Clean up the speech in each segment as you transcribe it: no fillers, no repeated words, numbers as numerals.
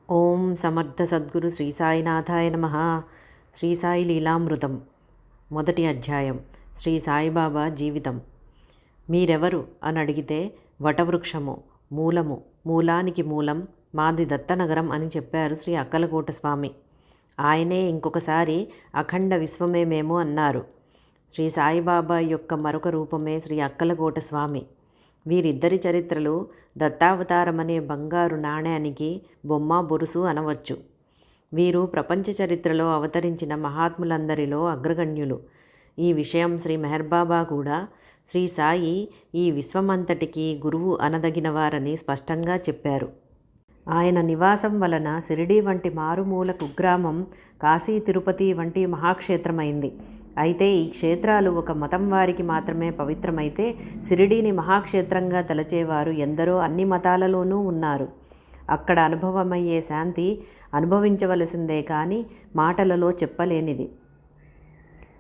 ఓం సమర్థ సద్గురు శ్రీ సాయినాథాయ నమః. శ్రీ సాయి లీలామృతం. మొదటి అధ్యాయం. శ్రీ సాయిబాబా జీవితం. మీరెవరు అని అడిగితే వటవృక్షము, మూలము, మూలానికి మూలం మాది దత్తనగరం అని చెప్పారు శ్రీ అక్కలకోట స్వామి. ఆయనే ఇంకొకసారి అఖండ విశ్వమే మేము అన్నారు. శ్రీ సాయిబాబా యొక్క మరొక రూపమే శ్రీ అక్కలకోట స్వామి. వీరిద్దరి చరిత్రలు దత్తావతారమనే బంగారు నాణ్యానికి బొమ్మ బొరుసు అనవచ్చు. వీరు ప్రపంచ చరిత్రలో అవతరించిన మహాత్ములందరిలో అగ్రగణ్యులు. ఈ విషయం శ్రీ మెహర్బాబా కూడా శ్రీ సాయి ఈ విశ్వమంతటికి గురువు అనదగినవారని స్పష్టంగా చెప్పారు. ఆయన నివాసం వలన షిరిడీ వంటి మారుమూల కుగ్రామం కాశీ తిరుపతి వంటి మహాక్షేత్రమైంది. అయితే ఈ క్షేత్రాలు ఒక మతం వారికి మాత్రమే పవిత్రమైతే షిరిడీని మహాక్షేత్రంగా తలచేవారు ఎందరో అన్ని మతాలలోనూ ఉన్నారు. అక్కడ అనుభవమయ్యే శాంతి అనుభవించవలసిందే కానీ మాటలలో చెప్పలేనిది.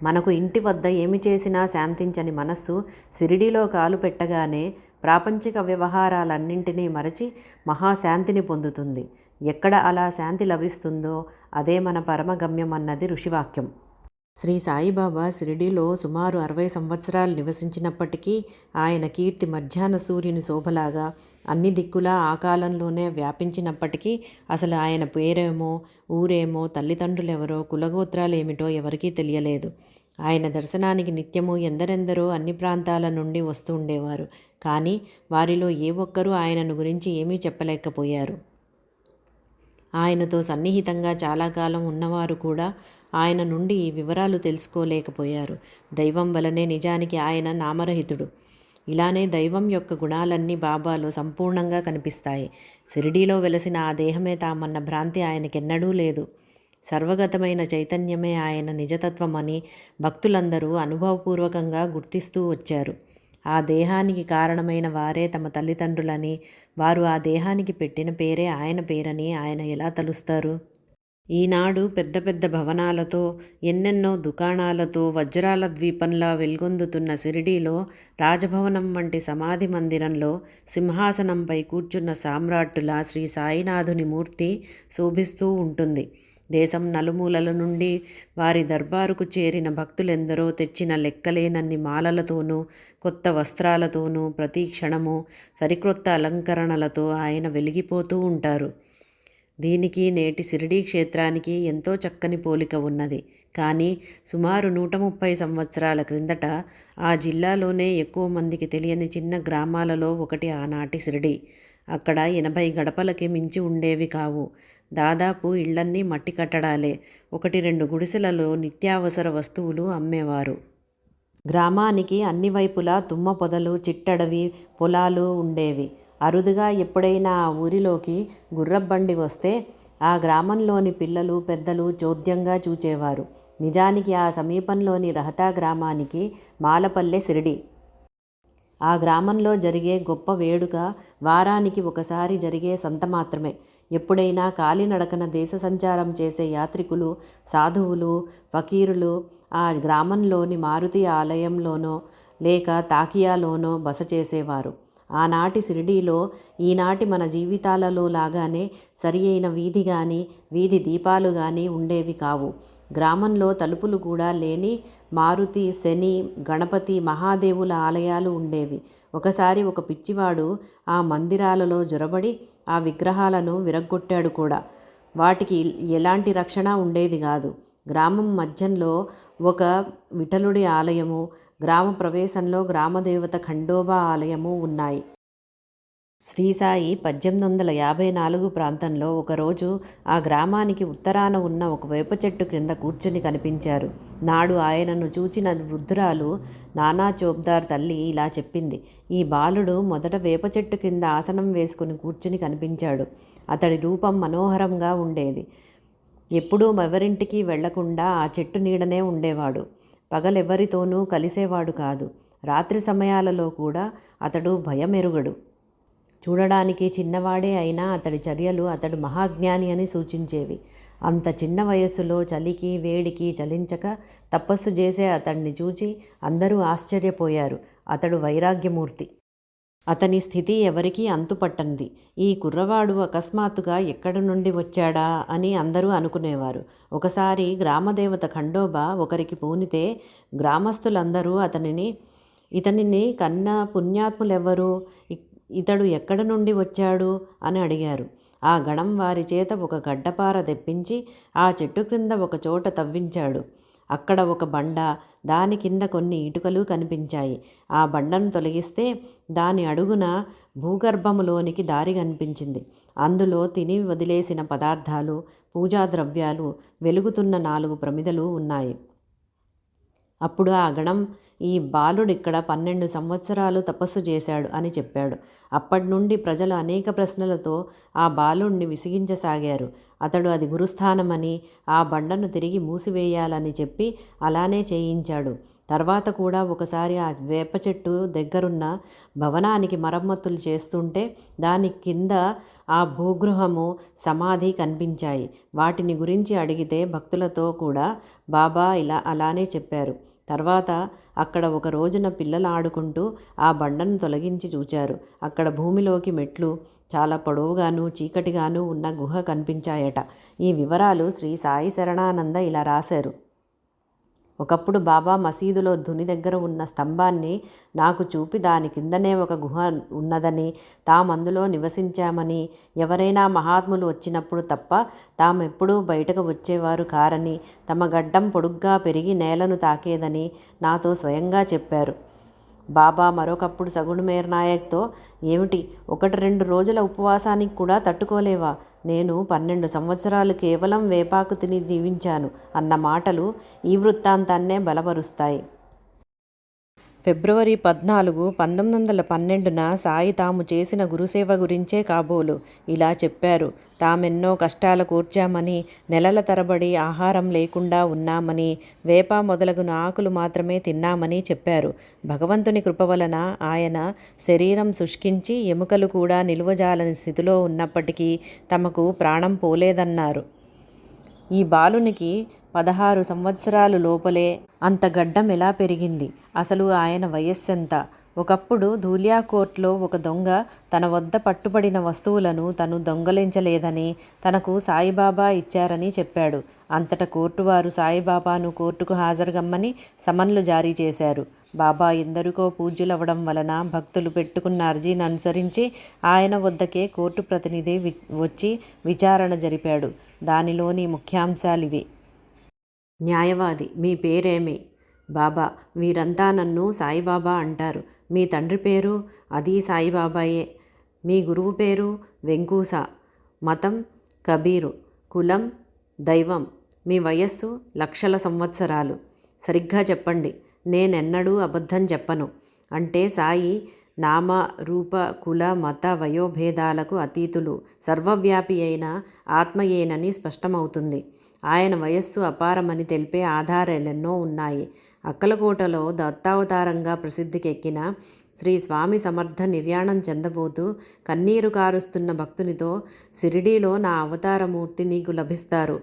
మనకు ఇంటి వద్ద ఏమి చేసినా శాంతించని మనస్సు షిరిడీలో కాలు పెట్టగానే ప్రాపంచిక వ్యవహారాలన్నింటినీ మరచి మహాశాంతిని పొందుతుంది. ఎక్కడ అలా శాంతి లభిస్తుందో అదే మన పరమగమ్యం అన్నది ఋషివాక్యం. శ్రీ సాయిబాబా షిరిడీలో సుమారు 60 సంవత్సరాలు నివసించినప్పటికీ ఆయన కీర్తి మధ్యాహ్న సూర్యుని శోభలాగా అన్ని దిక్కులా ఆ కాలంలోనే వ్యాపించినప్పటికీ అసలు ఆయన పేరేమో, ఊరేమో, తల్లిదండ్రులెవరో, కులగోత్రాలేమిటో ఎవరికీ తెలియలేదు. ఆయన దర్శనానికి నిత్యము ఎందరెందరో అన్ని ప్రాంతాల నుండి వస్తూ ఉండేవారు. కానీ వారిలో ఏ ఒక్కరూ ఆయనను గురించి ఏమీ చెప్పలేకపోయారు. ఆయనతో సన్నిహితంగా చాలా కాలం ఉన్నవారు కూడా ఆయన నుండి ఈ వివరాలు తెలుసుకోలేకపోయారు. దైవం వలనే నిజానికి ఆయన నామరహితుడు. ఇలానే దైవం యొక్క గుణాలన్నీ బాబాలో సంపూర్ణంగా కనిపిస్తాయి. షిరిడీలో వెలసిన ఆ దేహమే తామన్న భ్రాంతి ఆయనకెన్నడూ లేదు. సర్వగతమైన చైతన్యమే ఆయన నిజతత్వమని భక్తులందరూ అనుభవపూర్వకంగా గుర్తిస్తూ వచ్చారు. ఆ దేహానికి కారణమైన వారే తమ తల్లిదండ్రులని, వారు ఆ దేహానికి పెట్టిన పేరే ఆయన పేరని ఆయన ఎలా తలుస్తారు? ఈనాడు పెద్ద పెద్ద భవనాలతో, ఎన్నెన్నో దుకాణాలతో వజ్రాల ద్వీపంలా వెల్గొందుతున్న షిరిడీలో రాజభవనం వంటి సమాధి మందిరంలో సింహాసనంపై కూర్చున్న సామ్రాట్టులా శ్రీ సాయినాథుని మూర్తి శోభిస్తూ ఉంటుంది. దేశం నలుమూలల నుండి వారి దర్బారుకు చేరిన భక్తులెందరో తెచ్చిన లెక్కలేనన్ని మాలలతోనూ, కొత్త వస్త్రాలతోనూ, ప్రతి క్షణము సరికొత్త అలంకరణలతో ఆయన వెలిగిపోతూ ఉంటారు. దీనికి నేటి షిరిడీ క్షేత్రానికి ఎంతో చక్కని పోలిక ఉన్నది. కానీ సుమారు 130 సంవత్సరాల క్రిందట ఆ జిల్లాలోనే ఎక్కువ మందికి తెలియని చిన్న గ్రామాలలో ఒకటి ఆనాటి షిరిడీ. అక్కడ 80 గడపలకి మించి ఉండేవి కావు. దాదాపు ఇళ్లన్నీ మట్టి కట్టడాలే. 1-2 గుడిసెలలో నిత్యావసర వస్తువులు అమ్మేవారు. గ్రామానికి అన్ని వైపులా తుమ్మ పొదలు, చిట్టడవి, పొలాలు ఉండేవి. అరుదుగా ఎప్పుడైనా ఆ ఊరిలోకి గుర్రబండి వస్తే ఆ గ్రామంలోని పిల్లలు, పెద్దలు చోద్యంగా చూచేవారు. నిజానికి ఆ సమీపంలోని రహతా గ్రామానికి మాలపల్లె షిరిడీ. ఆ గ్రామంలో జరిగే గొప్ప వేడుక వారానికి ఒకసారి జరిగే సంత మాత్రమే. ఎప్పుడైనా కాలినడకన దేశ సంచారం చేసే యాత్రికులు, సాధువులు, ఫకీరులు ఆ గ్రామంలోని మారుతి ఆలయంలోనో లేక తాకియాలోనో బస చేసేవారు. ఆనాటి షిరిడీలో ఈనాటి మన జీవితాలలో లాగానే సరి అయిన వీధి కానీ, వీధి దీపాలు కానీ ఉండేవి కావు. గ్రామంలో తలుపులు కూడా లేని మారుతి, శని, గణపతి, మహాదేవుల ఆలయాలు ఉండేవి. ఒకసారి ఒక పిచ్చివాడు ఆ మందిరాలలో జొరబడి ఆ విగ్రహాలను విరగ్గొట్టాడు కూడా. వాటికి ఎలాంటి రక్షణ ఉండేది కాదు. గ్రామం మధ్యంలో ఒక విఠలుడి ఆలయము, గ్రామ ప్రవేశంలో గ్రామదేవత ఖండోబా ఆలయము ఉన్నాయి. శ్రీ సాయి 1854 ప్రాంతంలో ఒకరోజు ఆ గ్రామానికి ఉత్తరాన ఉన్న ఒక వేప చెట్టు కింద కూర్చుని కనిపించారు. నాడు ఆయనను చూచిన వృద్ధురాలు నానా చోప్దార్ తల్లి ఇలా చెప్పింది: ఈ బాలుడు మొదట వేప చెట్టు కింద ఆసనం వేసుకుని కూర్చుని కనిపించాడు. అతడి రూపం మనోహరంగా ఉండేది. ఎప్పుడూ ఎవరింటికి వెళ్లకుండా ఆ చెట్టు నీడనే ఉండేవాడు. పగలెవరితోనూ కలిసేవాడు కాదు. రాత్రి సమయాలలో కూడా అతడు భయమెరుగడు. చూడడానికి చిన్నవాడే అయినా అతడి చర్యలు అతడు మహాజ్ఞాని అని సూచించేవి. అంత చిన్న వయస్సులో చలికి వేడికి చలించక తపస్సు చేసే అతడిని చూచి అందరూ ఆశ్చర్యపోయారు. అతడు వైరాగ్యమూర్తి. అతని స్థితి ఎవరికీ అంతుపట్టనిది. ఈ కుర్రవాడు అకస్మాత్తుగా ఎక్కడి నుండి వచ్చాడా అని అందరూ అనుకునేవారు. ఒకసారి గ్రామదేవత ఖండోబా ఒకరికి పూనితే గ్రామస్తులందరూ ఇతనిని కన్న పుణ్యాత్ములెవ్వరు, ఇతడు ఎక్కడి నుండి వచ్చాడు అని అడిగారు. ఆ గణం వారి చేత ఒక గడ్డపార తెప్పించి ఆ చెట్టు క్రింద ఒక చోట తవ్వించాడు. అక్కడ ఒక బండ, దాని కింద కొన్ని ఇటుకలు కనిపించాయి. ఆ బండను తొలగిస్తే దాని అడుగున భూగర్భములోనికి దారి కనిపించింది. అందులో తిని వదిలేసిన పదార్థాలు, పూజా ద్రవ్యాలు, వెలుగుతున్న 4 ప్రమిదలు ఉన్నాయి. అప్పుడు ఆ గణం, ఈ బాలుడిక్కడ 12 సంవత్సరాలు తపస్సు చేశాడు అని చెప్పాడు. అప్పటి నుండి ప్రజలు అనేక ప్రశ్నలతో ఆ బాలుణ్ణి విసిగించసాగారు. అతడు అది గురుస్థానమని, ఆ బండను తిరిగి మూసివేయాలని చెప్పి అలానే చేయించాడు. తర్వాత కూడా ఒకసారి ఆ వేప చెట్టు దగ్గరున్న భవనానికి మరమ్మతులు చేస్తుంటే దాని కింద ఆ భూగృహము, సమాధి కనిపించాయి. వాటిని గురించి అడిగితే భక్తులతో కూడా బాబా అలానే చెప్పారు. తర్వాత అక్కడ ఒక రోజున పిల్లలు ఆడుకుంటూ ఆ బండను తొలగించి చూచారు. అక్కడ భూమిలోకి మెట్లు, చాలా పొడవుగాను చీకటిగాను ఉన్న గుహ కనిపించాయట. ఈ వివరాలు శ్రీ సాయి శరణానంద ఇలా రాశారు. ఒకప్పుడు బాబా మసీదులో ధుని దగ్గర ఉన్న స్తంభాన్ని నాకు చూపి దాని కిందనే ఒక గుహ ఉన్నదని, తామందులో నివసించామని, ఎవరైనా మహాత్ములు వచ్చినప్పుడు తప్ప తామెప్పుడూ బయటకు వచ్చేవారు కారని, తమ గడ్డం పొడుగ్గా పెరిగి నేలను తాకేదని నాతో స్వయంగా చెప్పారు. బాబా మరొకప్పుడు సగుణమేర్ నాయక్తో, ఏమిటి 1-2 రోజుల ఉపవాసానికి కూడా తట్టుకోలేవా? నేను 12 సంవత్సరాలు కేవలం వేపాకు తిని జీవించాను అన్న మాటలు ఈ వృత్తాంతాన్నే బలపరుస్తాయి. ఫిబ్రవరి 14, 1912న సాయి తాము చేసిన గురుసేవ గురించే కాబోలు ఇలా చెప్పారు. తామెన్నో కష్టాలు కూర్చామని, నెలల తరబడి ఆహారం లేకుండా ఉన్నామని, వేప మొదలగున ఆకులు మాత్రమే తిన్నామని చెప్పారు. భగవంతుని కృప వలన ఆయన శరీరం శుష్కించి ఎముకలు కూడా నిలువజాలని స్థితిలో ఉన్నప్పటికీ తమకు ప్రాణం పోలేదన్నారు. ఈ బాలునికి 16 సంవత్సరాలు లోపలే అంత గడ్డం ఎలా పెరిగింది? అసలు ఆయన వయస్సెంత? ఒకప్పుడు ధూలియాకోట్లో ఒక దొంగ తన వద్ద పట్టుబడిన వస్తువులను తను దొంగలించలేదని, తనకు సాయిబాబా ఇచ్చారని చెప్పాడు. అంతట కోర్టువారు సాయిబాబాను కోర్టుకు హాజరుగమ్మని సమన్లు జారీ చేశారు. బాబా ఎందరికో పూజ్యులవ్వడం వలన భక్తులు పెట్టుకున్న అర్జీని అనుసరించి ఆయన వద్దకే కోర్టు ప్రతినిధి వచ్చి విచారణ జరిపాడు. దానిలోని ముఖ్యాంశాలివి. న్యాయవాది: మీ పేరేమి? బాబా: వీరంతా నన్ను సాయిబాబా అంటారు. మీ తండ్రి పేరు? అది సాయిబాబాయే. మీ గురువు పేరు? వెంకూస. మతం? కబీరు. కులం? దైవం. మీ వయస్సు? లక్షల సంవత్సరాలు. సరిగ్గా చెప్పండి, నేనెన్నడూ అబద్ధం చెప్పను అంటే సాయి నామ, రూప, కుల, మత, వయోభేదాలకు అతీతులు, సర్వవ్యాపి అయిన ఆత్మయేనని స్పష్టమవుతుంది. ఆయన వయస్సు అపారమని తెలిపే ఆధారాలెన్నో ఉన్నాయి. అక్కలకోటలో దత్తావతారంగా ప్రసిద్ధికెక్కిన శ్రీ స్వామి సమర్థ నిర్యాణం చెందబోతూ కన్నీరు కారుస్తున్న భక్తునితో, షిరిడీలో నా అవతారమూర్తి నీకు లభిస్తారు,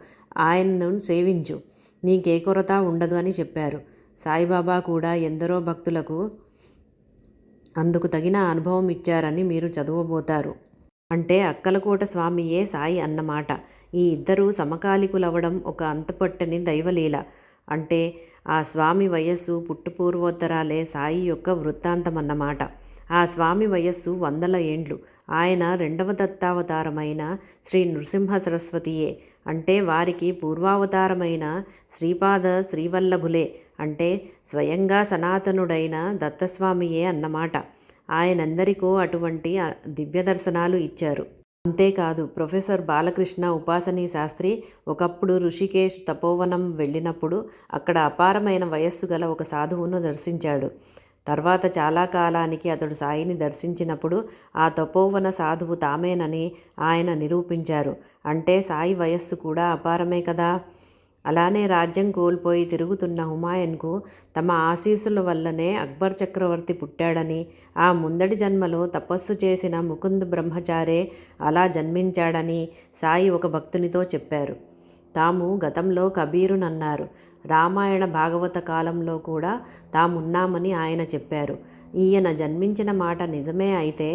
ఆయన్ను సేవించు, నీకే కొరత ఉండదు అని చెప్పారు. సాయిబాబా కూడా ఎందరో భక్తులకు అందుకు తగిన అనుభవం ఇచ్చారని మీరు చదవబోతారు. అంటే అక్కలకోట స్వామియే సాయి అన్నమాట. ఈ ఇద్దరూ సమకాలికులవడం ఒక అంతుపట్టని దైవలీల. అంటే ఆ స్వామి వయస్సు పుట్టుపూర్వోత్తరాలే సాయి యొక్క వృత్తాంతమన్నమాట. ఆ స్వామి వయస్సు 100 ఏండ్లు. ఆయన 2వ దత్తావతారమైన శ్రీ నృసింహ సరస్వతియే. అంటే వారికి పూర్వావతారమైన శ్రీపాద శ్రీవల్లభులే. అంటే స్వయంగా సనాతనుడైన దత్తస్వామియే అన్నమాట. ఆయనందరికో అటువంటి దివ్యదర్శనాలు ఇచ్చారు. అంతేకాదు, ప్రొఫెసర్ బాలకృష్ణ ఉపాసనీ శాస్త్రి ఒకప్పుడు ఋషికేశ్ తపోవనం వెళ్ళినప్పుడు అక్కడ అపారమైన వయస్సు గల ఒక సాధువును దర్శించాడు. తర్వాత చాలా కాలానికి అతడు సాయిని దర్శించినప్పుడు ఆ తపోవన సాధువు తామేనని ఆయన నిరూపించారు. అంటే సాయి వయస్సు కూడా అపారమే కదా. అలానే రాజ్యం కోల్పోయి తిరుగుతున్న హుమాయూన్కు తమ ఆశీస్సుల వల్లనే అక్బర్ చక్రవర్తి పుట్టాడని, ఆ ముందటి జన్మలో తపస్సు చేసిన ముకుంద్ బ్రహ్మచారే అలా జన్మించాడని సాయి ఒక భక్తునితో చెప్పారు. తాము గతంలో కబీరునన్నారు. రామాయణ భాగవత కాలంలో కూడా తామున్నామని ఆయన చెప్పారు. ఈయన జన్మించిన మాట నిజమే అయితే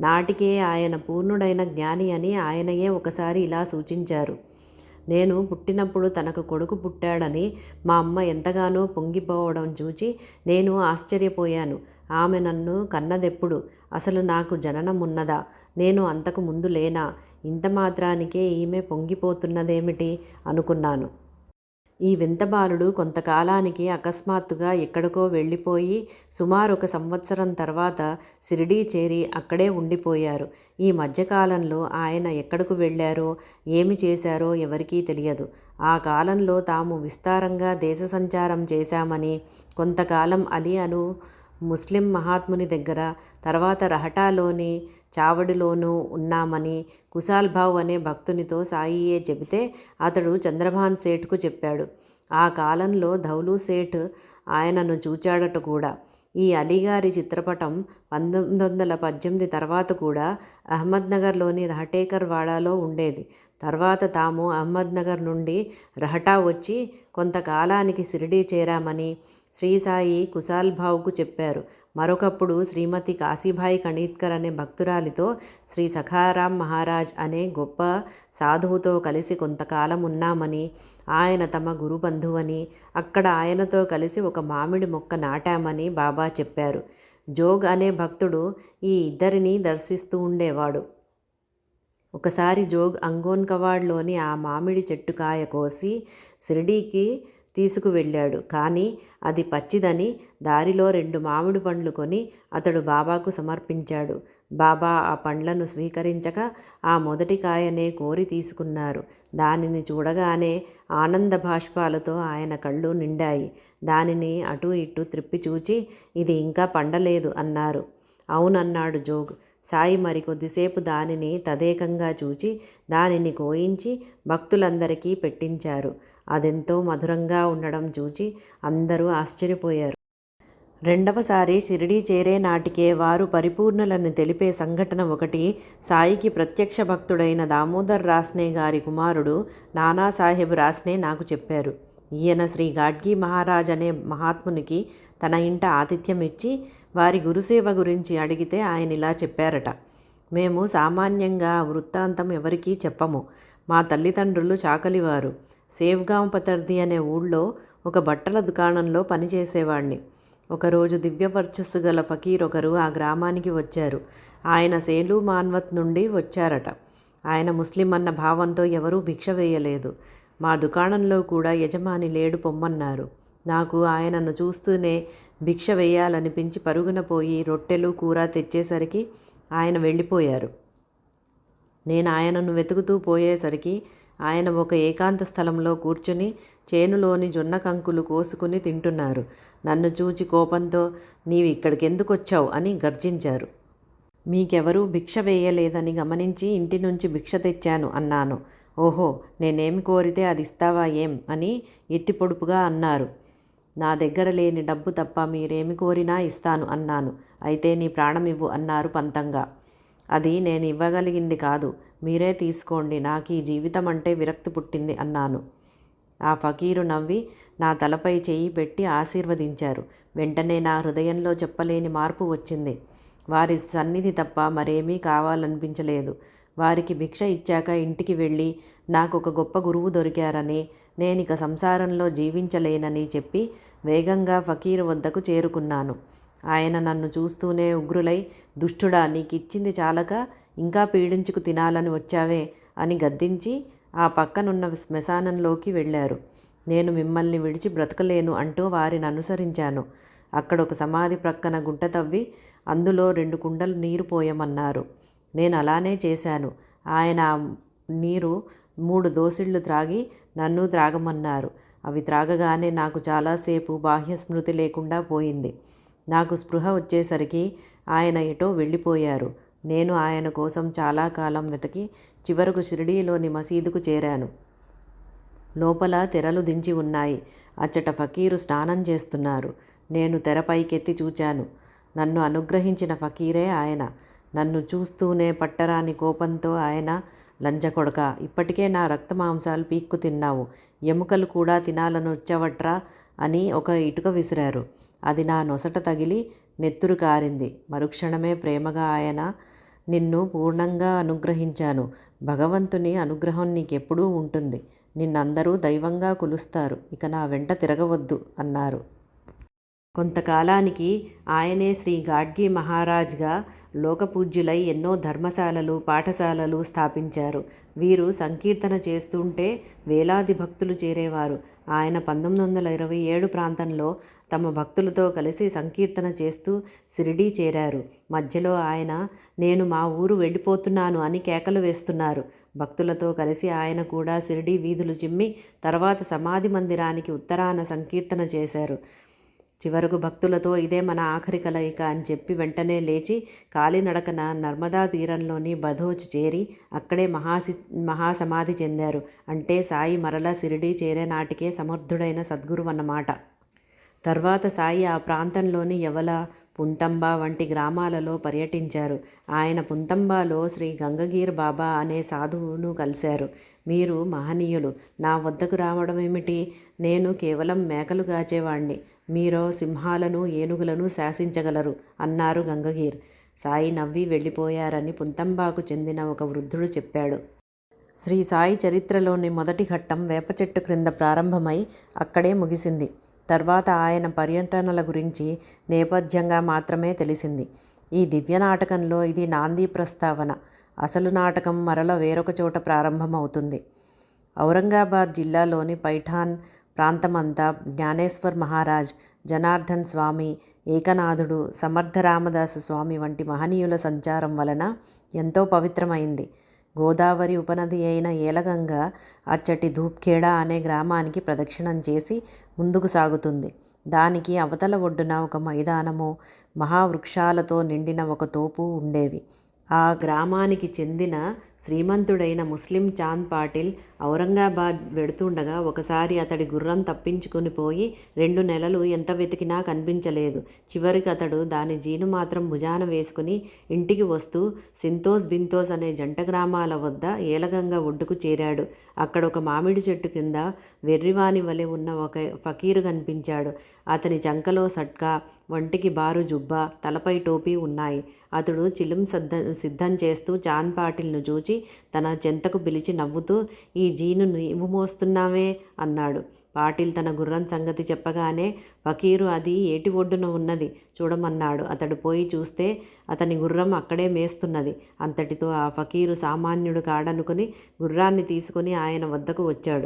నాటికే ఆయన పూర్ణుడైన జ్ఞాని అని ఆయనయే ఒకసారి ఇలా సూచించారు. నేను పుట్టినప్పుడు తనకు కొడుకు పుట్టాడని మా అమ్మ ఎంతగానో పొంగిపోవడం చూచి నేను ఆశ్చర్యపోయాను. ఆమె నన్ను కన్నదెప్పుడు? అసలు నాకు జననమున్నదా? నేను అంతకు ముందు లేనా? ఇంత మాత్రానికే ఈమె పొంగిపోతున్నదేమిటి అనుకున్నాను. ఈ వింత బాలుడు కొంతకాలానికి అకస్మాత్తుగా ఎక్కడికో వెళ్ళిపోయి సుమారు 1 సంవత్సరం తర్వాత షిరిడీ చేరి అక్కడే ఉండిపోయారు. ఈ మధ్యకాలంలో ఆయన ఎక్కడకు వెళ్ళారో ఏమి చేశారో ఎవరికీ తెలియదు. ఆ కాలంలో తాము విస్తారంగా దేశ సంచారం చేశామని, కొంతకాలం అలీ అను ముస్లిం మహాత్ముని దగ్గర, తర్వాత రహటాలోని చావడిలోనూ ఉన్నామని కుశాల్భావ్ అనే భక్తునితో సాయియే చెబితే అతడు చంద్రభాన్ సేఠ్కు చెప్పాడు. ఆ కాలంలో ధౌలు సేఠ్ ఆయనను చూచాడట కూడా. ఈ అలీగారి చిత్రపటం 1918 తర్వాత కూడా అహ్మద్నగర్లోని రహటేకర్ వాడాలో ఉండేది. తర్వాత తాము అహ్మద్నగర్ నుండి రహటా వచ్చి కొంతకాలానికి షిరిడీ చేరామని శ్రీసాయి కుశాల్భావ్కు చెప్పారు. మరొకప్పుడు శ్రీమతి కాశీభాయి కణీత్కర్ అనే భక్తురాలితో శ్రీ సఖారాం మహారాజ్ అనే గొప్ప సాధువుతో కలిసి కొంతకాలం ఉన్నామని, ఆయన తమ గురుబంధువని, అక్కడ ఆయనతో కలిసి ఒక మామిడి మొక్క నాటామని బాబా చెప్పారు. జోగ్ అనే భక్తుడు ఈ ఇద్దరిని దర్శిస్తూ ఉండేవాడు. ఒకసారి జోగ్ అంగోన్ కవాడ్లోని ఆ మామిడి చెట్టు కాయ కోసి షిరిడీకి తీసుకువెళ్ళాడు. కానీ అది పచ్చిదని దారిలో 2 మామిడి పండ్లు కొని అతడు బాబాకు సమర్పించాడు. బాబా ఆ పండ్లను స్వీకరించక ఆ మొదటి కాయనే కోరి తీసుకున్నారు. దానిని చూడగానే ఆనంద బాష్పాలతో ఆయన కళ్ళు నిండాయి. దానిని అటూ ఇటూ త్రిప్పి చూచి ఇది ఇంకా పండలేదు అన్నారు. అవునన్నాడు జోగ్. సాయి మరికొద్దిసేపు దానిని తదేకంగా చూచి దానిని కోయించి భక్తులందరికీ పెట్టించారు. అదెంతో మధురంగా ఉండడం చూచి అందరూ ఆశ్చర్యపోయారు. రెండవసారి షిరిడీ చేరే నాటికే వారు పరిపూర్ణులని తెలిపే సంఘటన ఒకటి సాయికి ప్రత్యక్ష భక్తుడైన దామోదర్ రాస్నే గారి కుమారుడు నానాసాహెబ్ రాస్నే నాకు చెప్పారు. ఈయన శ్రీ గాడ్గి మహారాజ్ అనే మహాత్మునికి తన ఇంట ఆతిథ్యం ఇచ్చి వారి గురుసేవ గురించి అడిగితే ఆయన ఇలా చెప్పారట. మేము సామాన్యంగా ఆ వృత్తాంతం ఎవరికీ చెప్పము. మా తల్లిదండ్రులు చాకలివారు. సేవ్గాంవ్ పతర్ది అనే ఊళ్ళో ఒక బట్టల దుకాణంలో పనిచేసేవాణ్ణి. ఒకరోజు దివ్యవర్చస్సు గల ఫకీర్ ఒకరు ఆ గ్రామానికి వచ్చారు. ఆయన సేలు మాన్వత్ నుండి వచ్చారట. ఆయన ముస్లిం అన్న భావంతో ఎవరూ భిక్ష వేయలేదు. మా దుకాణంలో కూడా యజమాని లేడు పొమ్మన్నారు. నాకు ఆయనను చూస్తూనే భిక్ష వేయాలనిపించి పరుగున పోయి రొట్టెలు కూర తెచ్చేసరికి ఆయన వెళ్ళిపోయారు. నేను ఆయనను వెతుకుతూ పోయేసరికి ఆయన ఒక ఏకాంత స్థలంలో కూర్చుని చేనులోని జొన్న కంకులు కోసుకుని తింటున్నారు. నన్ను చూచి కోపంతో నీవు ఇక్కడికెందుకొచ్చావు అని గర్జించారు. మీకెవరూ భిక్ష వేయలేదని గమనించి ఇంటి నుంచి భిక్ష తెచ్చాను అన్నాను. ఓహో, నేనేమి కోరితే అది ఇస్తావా ఏం అని ఎత్తి పొడుపుగా అన్నారు. నా దగ్గర లేని డబ్బు తప్ప మీరేమి కోరినా ఇస్తాను అన్నాను. అయితే నీ ప్రాణం ఇవ్వు అన్నారు పంతంగా. అది నేను ఇవ్వగలిగింది కాదు, మీరే తీసుకోండి, నాకు ఈ జీవితం అంటే విరక్తి పుట్టింది అన్నాను. ఆ ఫకీరు నవ్వి నా తలపై చెయ్యి పెట్టి ఆశీర్వదించారు. వెంటనే నా హృదయంలో చెప్పలేని మార్పు వచ్చింది. వారి సన్నిధి తప్ప మరేమీ కావాలనిపించలేదు. వారికి భిక్ష ఇచ్చాక ఇంటికి వెళ్ళి నాకు ఒక గొప్ప గురువు దొరికారని, నేనిక సంసారంలో జీవించలేనని చెప్పి వేగంగా ఫకీరు వద్దకు చేరుకున్నాను. ఆయన నన్ను చూస్తూనే ఉగ్రులై దుష్టుడా, నీకిచ్చింది చాలక ఇంకా పీడించుకు తినాలని వచ్చావే అని గద్దించి ఆ పక్కనున్న శ్మశానంలోకి వెళ్ళారు. నేను మిమ్మల్ని విడిచి బ్రతకలేను అంటూ వారిని అనుసరించాను. అక్కడ ఒక సమాధి ప్రక్కన గుంట తవ్వి అందులో 2 కుండలు నీరు పోయమన్నారు. నేను అలానే చేశాను. ఆయన నీరు 3 దోసిళ్ళు త్రాగి నన్ను త్రాగమన్నారు. అవి త్రాగగానే నాకు చాలాసేపు బాహ్య స్మృతి లేకుండా పోయింది. నాకు స్పృహ వచ్చేసరికి ఆయన ఎటో వెళ్ళిపోయారు. నేను ఆయన కోసం చాలా కాలం వెతికి చివరకు షిరిడీలోని మసీదుకు చేరాను. లోపల తెరలు దించి ఉన్నాయి. అచ్చట ఫకీరు స్నానం చేస్తున్నారు. నేను తెరపైకెత్తి చూచాను. నన్ను అనుగ్రహించిన ఫకీరే ఆయన. నన్ను చూస్తూనే పట్టరాని కోపంతో ఆయన, లంజకొడకా, ఇప్పటికే నా రక్త మాంసాలు పీక్కు తిన్నావు, ఎముకలు కూడా తినాలని వచ్చావట్రా అని ఒక ఇటుక విసిరారు. అది నా నొసట తగిలి నెత్తురు కారింది. మరుక్షణమే ప్రేమగా ఆయన, నిన్ను పూర్ణంగా అనుగ్రహించాను. భగవంతుని అనుగ్రహం నీకెప్పుడూ ఉంటుంది. నిన్నందరూ దైవంగా కొలుస్తారు. ఇక నా వెంట తిరగవద్దు అన్నారు. కొంతకాలానికి ఆయనే శ్రీ గాడ్గి మహారాజ్గా లోకపూజ్యులై ఎన్నో ధర్మశాలలు, పాఠశాలలు స్థాపించారు. వీరు సంకీర్తన చేస్తుంటే వేలాది భక్తులు చేరేవారు. ఆయన 1927 ప్రాంతంలో తమ భక్తులతో కలిసి సంకీర్తన చేస్తూ షిరిడీ చేరారు. మధ్యలో ఆయన, నేను మా ఊరు వెళ్ళిపోతున్నాను అని కేకలు వేస్తున్నారు. భక్తులతో కలిసి ఆయన కూడా షిరిడీ వీధులు చిమ్మి తర్వాత సమాధి మందిరానికి ఉత్తరాన సంకీర్తన చేశారు. చివరకు భక్తులతో ఇదే మన ఆఖరి కలయిక అని చెప్పి వెంటనే లేచి కాలినడకన నర్మదా తీరంలోని బధోచ్ చేరి అక్కడే మహాసమాధి చెందారు. అంటే సాయి మరలా షిరిడీ చేరే నాటికే సమర్థుడైన సద్గురువు అన్నమాట. తర్వాత సాయి ఆ ప్రాంతంలోని యవల, పుంతంబ వంటి గ్రామాలలో పర్యటించారు. ఆయన పుంతంబాలో శ్రీ గంగగీర్ బాబా అనే సాధువును కలిశారు. మీరు మహనీయులు, నా వద్దకు రావడమేమిటి? నేను కేవలం మేకలు కాచేవాణ్ణి. మీరో సింహాలను, ఏనుగులను శాసించగలరు అన్నారు గంగగీర్. సాయి నవ్వి వెళ్ళిపోయారని పుంతంబాకు చెందిన ఒక వృద్ధుడు చెప్పాడు. శ్రీ సాయి చరిత్రలోని మొదటి ఘట్టం వేప చెట్టు క్రింద ప్రారంభమై అక్కడే ముగిసింది. తర్వాత ఆయన పర్యటనల గురించి నేపథ్యంగా మాత్రమే తెలిసింది. ఈ దివ్య నాటకంలో ఇది నాంది ప్రస్తావన. అసలు నాటకం మరల వేరొక చోట ప్రారంభమవుతుంది. ఔరంగాబాద్ జిల్లాలోని పైఠాన్ ప్రాంతమంతా జ్ఞానేశ్వర్ మహారాజ్, జనార్దన్ స్వామి, ఏకనాథుడు, సమర్థ రామదాస స్వామి వంటి మహనీయుల సంచారం వలన ఎంతో పవిత్రమైంది. గోదావరి ఉపనది అయిన ఏలగంగ అచ్చటి ధూప్ఖేడా అనే గ్రామానికి ప్రదక్షిణం చేసి ముందుకు సాగుతుంది. దానికి అవతల ఒడ్డున ఒక మైదానము, మహావృక్షాలతో నిండిన ఒక తోపు ఉండేవి. ఆ గ్రామానికి చెందిన శ్రీమంతుడైన ముస్లిం చాంద్ పాటిల్ ఔరంగాబాద్ వెడుతుండగా ఒకసారి అతడి గుర్రం తప్పించుకొని పోయి 2 నెలలు ఎంత వెతికినా కనిపించలేదు. చివరికి అతడు దాని జీను మాత్రం భుజాన వేసుకుని ఇంటికి వస్తూ సింతోస్ బింతోస్ అనే జంట గ్రామాల వద్ద ఏలగంగ ఒడ్డుకు చేరాడు. అక్కడ ఒక మామిడి చెట్టు కింద వెర్రివాని వలె ఉన్న ఒక ఫకీరు కనిపించాడు. అతని చంకలో సట్కా, వంటికి బారు జుబ్బా, తలపై టోపీ ఉన్నాయి. అతడు చిలుం సిద్ధం చేస్తూ చాంద్ పాటిల్ను చూచి తన చెంతకు పిలిచి నవ్వుతూ, ఈ జీను నీవు మోస్తున్నావే అన్నాడు. పాటిల్ తన గుర్రం సంగతి చెప్పగానే ఫకీరు అది ఏటి ఒడ్డున ఉన్నది చూడమన్నాడు. అతడు పోయి చూస్తే అతని గుర్రం అక్కడే మేస్తున్నది. అంతటితో ఆ ఫకీరు సామాన్యుడు కాడనుకుని గుర్రాన్ని తీసుకుని ఆయన వద్దకు వచ్చాడు.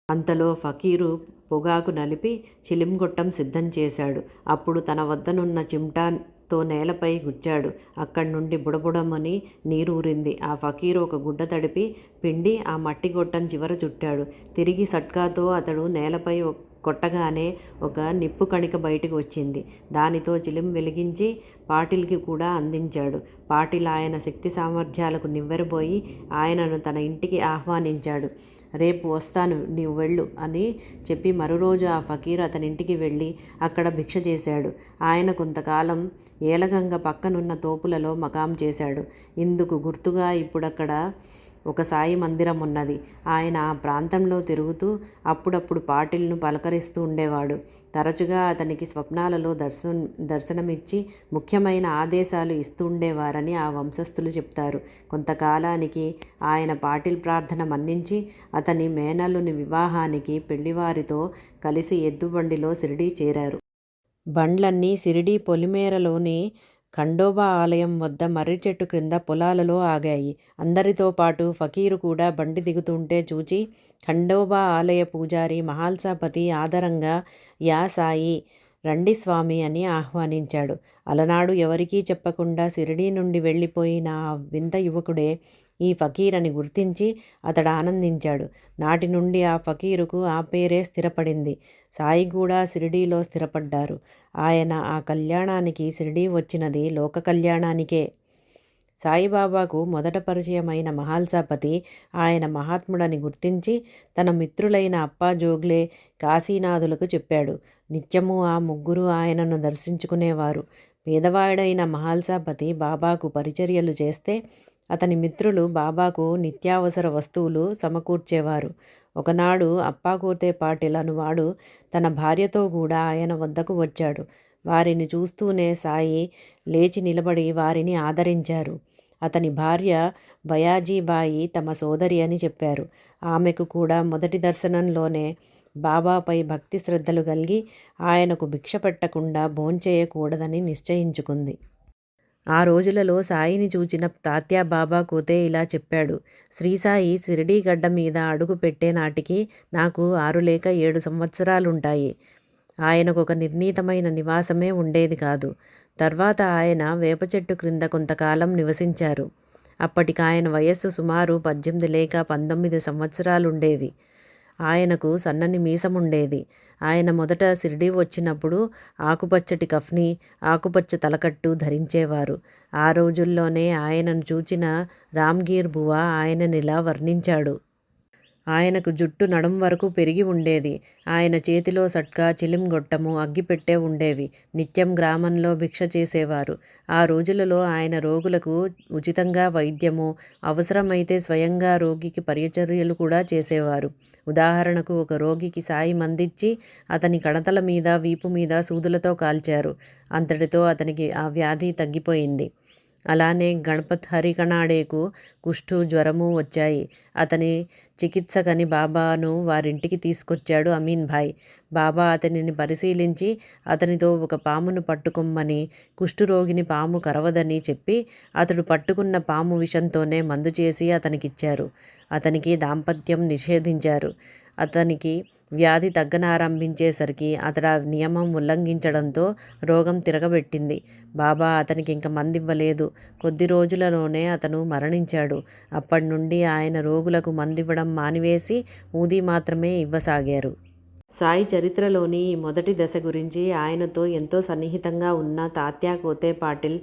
అంతలో ఫకీరు పొగాకు నలిపి చిలింగొట్టం సిద్ధం చేశాడు. అప్పుడు తన వద్దనున్న చిమ్టాతో నేలపై గుచ్చాడు. అక్కడి నుండి బుడబుడమని నీరూరింది. ఆ ఫకీరు ఒక గుడ్డ తడిపి పిండి ఆ మట్టి గొట్టం చివర చుట్టాడు. తిరిగి సట్కాతో అతడు నేలపై కొట్టగానే ఒక నిప్పు కణిక బయటికి వచ్చింది. దానితో చిలిం వెలిగించి పాటిల్కి కూడా అందించాడు. పాటిల్ ఆయన శక్తి సామర్థ్యాలకు నివ్వెరబోయి ఆయనను తన ఇంటికి ఆహ్వానించాడు. రేపు వస్తాను, నీవు వెళ్ళు అని చెప్పి మరురోజు ఆ ఫకీర్ అతనింటికి వెళ్ళి అక్కడ భిక్ష చేశాడు. ఆయన కొంతకాలం ఏలగంగ పక్కనున్న తోపులలో మకాం చేశాడు. ఇందుకు గుర్తుగా ఇప్పుడక్కడ ఒక సాయి మందిరం ఉన్నది. ఆయన ఆ ప్రాంతంలో తిరుగుతూ అప్పుడప్పుడు పాటిల్ను పలకరిస్తూ ఉండేవాడు. తరచుగా అతనికి స్వప్నాలలో దర్శనమిచ్చి ముఖ్యమైన ఆదేశాలు ఇస్తూ ఉండేవారని ఆ వంశస్థులు చెప్తారు. కొంతకాలానికి ఆయన పాటిల్ ప్రార్థన మన్నించి అతని మేనల్లుని వివాహానికి పెళ్లివారితో కలిసి ఎద్దుబండిలో షిరిడీ చేరారు. బండ్లన్నీ షిరిడీ పొలిమేరలోని ఖండోబా ఆలయం వద్ద మర్రి చెట్టు క్రింద పొలాలలో ఆగాయి. అందరితో పాటు ఫకీరు కూడా బండి దిగుతుంటే చూచి ఖండోబా ఆలయ పూజారి మహాల్సాపతి ఆదరంగా, యా సాయి, రండి స్వామి అని ఆహ్వానించాడు. అలనాడు ఎవరికీ చెప్పకుండా షిరిడీ నుండి వెళ్ళిపోయిన ఆ వింత యువకుడే ఈ ఫకీర్ అని గుర్తించి అతడు ఆనందించాడు. నాటి నుండి ఆ ఫకీరుకు ఆ పేరే స్థిరపడింది. సాయి కూడా షిరిడీలో స్థిరపడ్డారు. ఆయన ఆ కళ్యాణానికి షిరిడీ వచ్చినది లోక కళ్యాణానికే. సాయిబాబాకు మొదట పరిచయమైన మహాల్సాపతి ఆయన మహాత్ముడని గుర్తించి తన మిత్రులైన అప్పా జోగ్లే, కాశీనాథులకు చెప్పాడు. నిత్యము ఆ ముగ్గురు ఆయనను దర్శించుకునేవారు. పేదవాడైన మహాల్సాపతి బాబాకు పరిచర్యలు చేస్తే అతని మిత్రులు బాబాకు నిత్యావసర వస్తువులు సమకూర్చేవారు. ఒకనాడు అప్పాకోతే పాటిల్ అనువాడు తన భార్యతో కూడా ఆయన వద్దకు వచ్చాడు. వారిని చూస్తూనే సాయి లేచి నిలబడి వారిని ఆదరించారు. అతని భార్య బయాజీబాయి తమ సోదరి అని చెప్పారు. ఆమెకు కూడా మొదటి దర్శనంలోనే బాబాపై భక్తి శ్రద్ధలు కలిగి ఆయనకు భిక్ష పెట్టకుండా భోంచేయకూడదని నిశ్చయించుకుంది. ఆ రోజులలో సాయిని చూచిన తాత్యా బాబా కోతే ఇలా చెప్పాడు. శ్రీసాయి షిరిడీ గడ్డ మీద అడుగు పెట్టే నాటికి నాకు 6 లేక 7 సంవత్సరాలుంటాయి. ఆయనకు ఒక నిర్ణీతమైన నివాసమే ఉండేది కాదు. తర్వాత ఆయన వేప చెట్టు క్రింద కొంతకాలం నివసించారు. అప్పటికాయన వయస్సు సుమారు 18 లేక 19 సంవత్సరాలుండేవి. ఆయనకు సన్నని మీసముండేది. ఆయన మొదట షిరిడీ వచ్చినప్పుడు ఆకుపచ్చటి కఫ్నీ, ఆకుపచ్చ తలకట్టు ధరించేవారు. ఆ రోజుల్లోనే ఆయనను చూచిన రామ్గీర్ బువా ఆయననిలా వర్ణించాడు. ఆయనకు జుట్టు నడుం వరకు పెరిగి ఉండేది. ఆయన చేతిలో సట్కా, చిలింగొట్టము, అగ్గిపెట్టె ఉండేవి. నిత్యం గ్రామంలో భిక్ష చేసేవారు. ఆ రోజులలో ఆయన రోగులకు ఉచితంగా వైద్యము, అవసరమైతే స్వయంగా రోగికి పరిచర్యలు కూడా చేసేవారు. ఉదాహరణకు ఒక రోగికి సాయి మందిచ్చి అతని కణతల మీద, వీపు మీద సూదులతో కాల్చారు. అంతటితో అతనికి ఆ వ్యాధి తగ్గిపోయింది. అలానే గణపత్ హరికణాడేకు కుష్ఠు, జ్వరము వచ్చాయి. అతని చికిత్సకని బాబాను వారింటికి తీసుకొచ్చాడు అమీన్ భాయ్. బాబా అతనిని పరిశీలించి అతనితో ఒక పామును పట్టుకొమ్మని, కుష్ఠురోగిని పాము కరవదని చెప్పి అతడు పట్టుకున్న పాము విషంతోనే మందు చేసి అతనికిచ్చారు. అతనికి దాంపత్యం నిషేధించారు. అతనికి వ్యాధి తగ్గనారంభించేసరికి అతడు ఆ నియమం ఉల్లంఘించడంతో రోగం తిరగబెట్టింది. బాబా అతనికి ఇంక మందివ్వలేదు. కొద్ది రోజులలోనే అతను మరణించాడు. అప్పటి నుండి ఆయన రోగులకు మందివ్వడం మానివేసి ఊదీ మాత్రమే ఇవ్వసాగారు. సాయి చరిత్రలోని ఈ మొదటి దశ గురించి ఆయనతో ఎంతో సన్నిహితంగా ఉన్న తాత్యా కోతే పాటిల్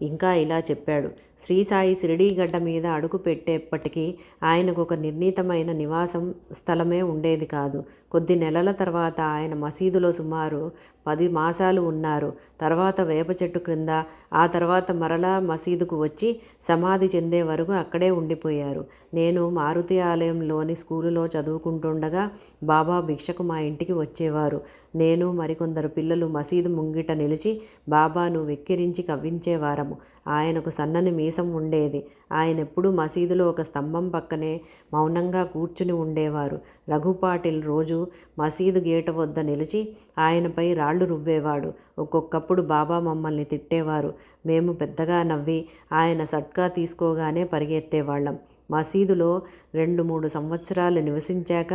ఇంకా ఇలా చెప్పాడు. శ్రీ సాయి షిరిడీ గడ్డ మీద అడుగు పెట్టేప్పటికీ ఆయనకు ఒక నిర్ణీతమైన నివాసం స్థలమే ఉండేది కాదు. కొద్ది నెలల తర్వాత ఆయన మసీదులో సుమారు 10 మాసాలు ఉన్నారు. తర్వాత వేప చెట్టు క్రింద, ఆ తర్వాత మరలా మసీదుకు వచ్చి సమాధి చెందే వరకు అక్కడే ఉండిపోయారు. నేను మారుతి ఆలయంలోని స్కూలులో చదువుకుంటుండగా బాబా భిక్షకు మా ఇంటికి వచ్చేవారు. నేను మరికొందరు పిల్లలు మసీదు ముంగిట నిలిచి బాబాను వెక్కిరించి కవ్వించేవారము. ఆయనకు సన్నని మీసం ఉండేది. ఆయనెప్పుడూ మసీదులో ఒక స్తంభం పక్కనే మౌనంగా కూర్చుని ఉండేవారు. రఘుపాటిల్ రోజు మసీదు గేటు వద్ద నిలిచి ఆయనపై రాళ్లు రువ్వేవాడు. ఒక్కొక్కప్పుడు బాబా మమ్మల్ని తిట్టేవారు. మేము పెద్దగా నవ్వి ఆయన సట్కా తీసుకోగానే పరిగెత్తేవాళ్ళం. మసీదులో 2-3 సంవత్సరాలు నివసించాక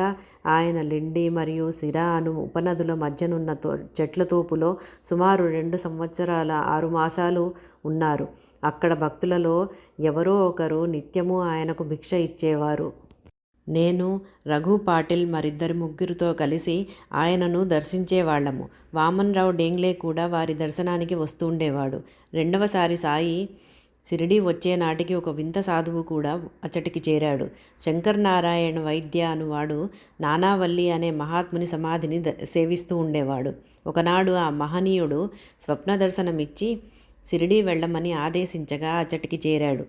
ఆయన లిండి మరియు సిరా అను ఉపనదుల మధ్యనున్న చెట్ల తోపులో సుమారు 2 సంవత్సరాల 6 మాసాలు ఉన్నారు. అక్కడ భక్తులలో ఎవరో ఒకరు నిత్యము ఆయనకు భిక్ష ఇచ్చేవారు. నేను, రఘు పాటిల్ మరిద్దరు ముగ్గురితో కలిసి ఆయనను దర్శించేవాళ్ళము. వామన్రావు డేంగ్లే కూడా వారి దర్శనానికి వస్తుండేవాడు. రెండవసారి సాయి షిరిడీ వచ్చే నాటికి ఒక వింత సాధువు కూడా అచ్చటికి చేరాడు. శంకర్ నారాయణ వైద్య అనువాడు నానావల్లి అనే మహాత్ముని సమాధిని సేవిస్తూ ఉండేవాడు. ఒకనాడు ఆ మహనీయుడు స్వప్న దర్శనమిచ్చి షిరిడీ వెళ్ళమని ఆదేశించగా అచ్చటికి చేరాడు.